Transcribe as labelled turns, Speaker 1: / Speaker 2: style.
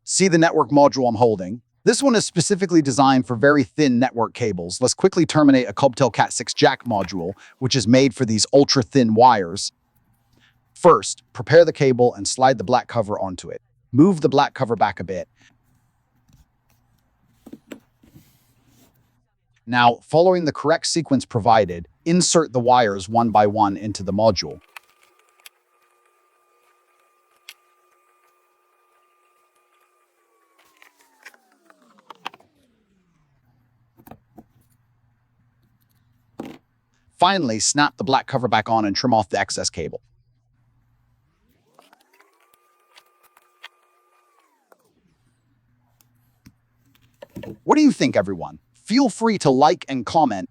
Speaker 1: See the network module I'm holding? This one is specifically designed for very thin network cables. Let's quickly terminate a COBTEL Cat6 jack module, which is made for these ultra-thin wires. First, prepare the cable and slide the black cover onto it. Move the black cover back a bit. Now, following the correct sequence provided, insert the wires one by one into the module. Finally, snap the black cover back on and trim off the excess cable. What do you think, everyone? Feel free to like and comment